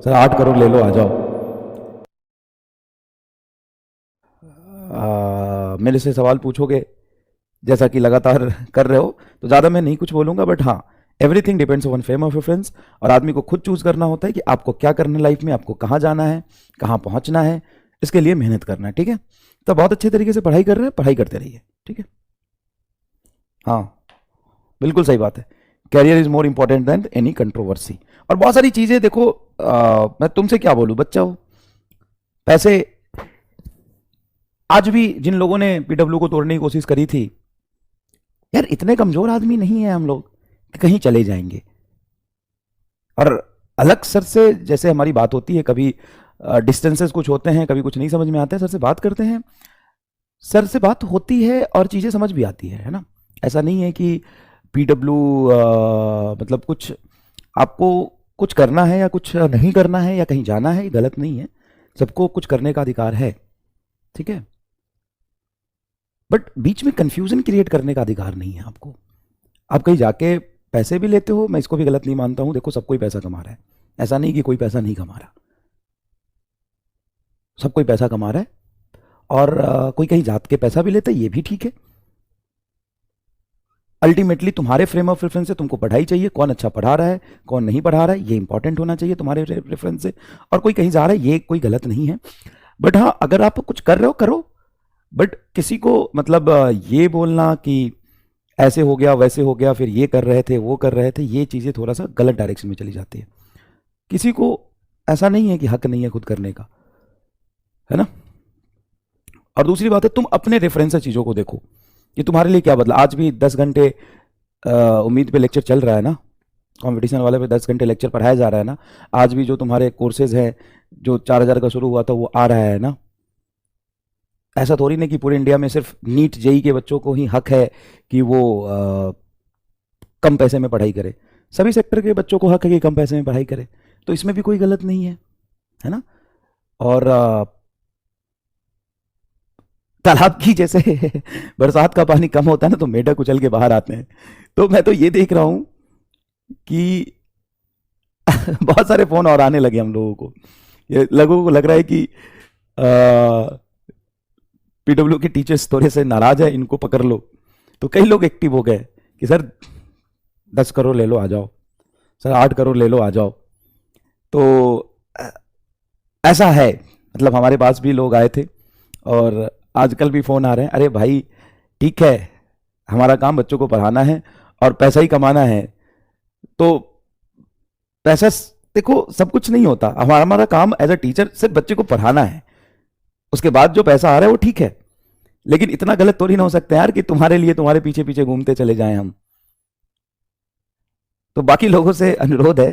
Sir 8 crore ले लो, आ जाओ। मेरे से सवाल पूछोगे जैसा कि लगातार कर रहे हो, तो ज़्यादा मैं नहीं कुछ बोलूंगा, बट हाँ, everything depends on fame of reference. और आदमी को खुद चूज करना होता है कि आपको क्या करना है लाइफ में, आपको कहाँ जाना है, कहाँ पहुंचना है, इसके लिए मेहनत करना है। ठीक है, तो बहुत अच्छे तरीके से पढ़ाई कर रहे हैं, पढ़ाई करते रहिए। ठीक है, हाँ, बिल्कुल सही बात है। Career is more important than any controversy. और बहुत सारी चीजें देखो, मैं तुमसे क्या बोलूं, बच्चा हो, पैसे, आज भी जिन लोगों ने पीडब्ल्यू को तोड़ने की कोशिश करी थी, यार इतने कमजोर आदमी नहीं है हम लोग कि कहीं चले जाएंगे। और अलग सर से जैसे हमारी बात होती है, कभी डिस्टेंसेस कुछ होते हैं, कभी कुछ नहीं समझ में आता है, सर से बात करते हैं, सर से बात होती है और चीज़ें समझ भी आती है ना। ऐसा नहीं है कि पीडब्ल्यू मतलब कुछ आपको कुछ करना है या कुछ नहीं करना है या कहीं जाना है, ये गलत नहीं है। सबको कुछ करने का अधिकार है, ठीक है, बट बीच में कंफ्यूजन क्रिएट करने का अधिकार नहीं है आपको। आप कहीं जाके पैसे भी लेते हो, मैं इसको भी गलत नहीं मानता हूं, देखो सब कोई पैसा कमा रहा है, ऐसा नहीं कि कोई पैसा नहीं कमा रहा, सब कोई पैसा कमा रहा है। और कोई कहीं जात के पैसा भी लेता है, ये भी ठीक है। अल्टीमेटली तुम्हारे फ्रेम ऑफ रेफरेंस से तुमको पढ़ाई चाहिए, कौन अच्छा पढ़ा रहा है, कौन नहीं पढ़ा रहा है, ये इंपॉर्टेंट होना चाहिए तुम्हारे रेफरेंस से। और कोई कहीं जा रहा है, ये कोई गलत नहीं है। बट हाँ, अगर आप कुछ कर रहे हो करो, बट किसी को मतलब ये बोलना कि ऐसे हो गया वैसे हो गया, फिर ये कर रहे थे वो कर रहे थे, ये चीज़ें थोड़ा सा गलत डायरेक्शन में चली जाती है। किसी को ऐसा नहीं है कि हक नहीं है खुद करने का, है ना। और दूसरी बात है, तुम अपने रेफरेंस से चीज़ों को देखो कि तुम्हारे लिए क्या बदला। आज भी 10 घंटे उम्मीद पे लेक्चर चल रहा है ना, कंपटीशन वाले पे 10 घंटे लेक्चर पढ़ाया जा रहा है ना। आज भी जो तुम्हारे कोर्सेज हैं, जो 4,000 का शुरू हुआ था, वो आ रहा है ना। ऐसा थोड़ी नहीं कि पूरे इंडिया में सिर्फ नीट जेई के बच्चों को ही हक है कि वो कम पैसे में पढ़ाई करे। सभी सेक्टर के बच्चों को हक है कि कम पैसे में पढ़ाई करे, तो इसमें भी कोई गलत नहीं है ना। और तालाब की जैसे बरसात का पानी कम होता है ना, तो मेढक उछल के बाहर आते हैं। तो मैं तो ये देख रहा हूं कि बहुत सारे फोन और आने लगे हम लोगों को, ये लोगों को लग रहा है कि पीडब्ल्यू के टीचर्स थोड़े से नाराज है, इनको पकड़ लो। तो कई लोग एक्टिव हो गए कि सर 10 करोड़ ले लो, आ जाओ, सर 8 करोड़ ले लो, आ जाओ। तो ऐसा है, मतलब हमारे पास भी लोग आए थे और आजकल भी फोन आ रहे हैं, अरे भाई ठीक है, हमारा काम बच्चों को पढ़ाना है और पैसा ही कमाना है। तो पैसा देखो सब कुछ नहीं होता, हमारा हमारा काम एज अ टीचर सिर्फ बच्चे को पढ़ाना है। उसके बाद जो पैसा आ रहा है वो ठीक है, लेकिन इतना गलत थोड़ी ना हो सकता है यार कि तुम्हारे लिए तुम्हारे पीछे पीछे घूमते चले जाएं हम। तो बाकी लोगों से अनुरोध है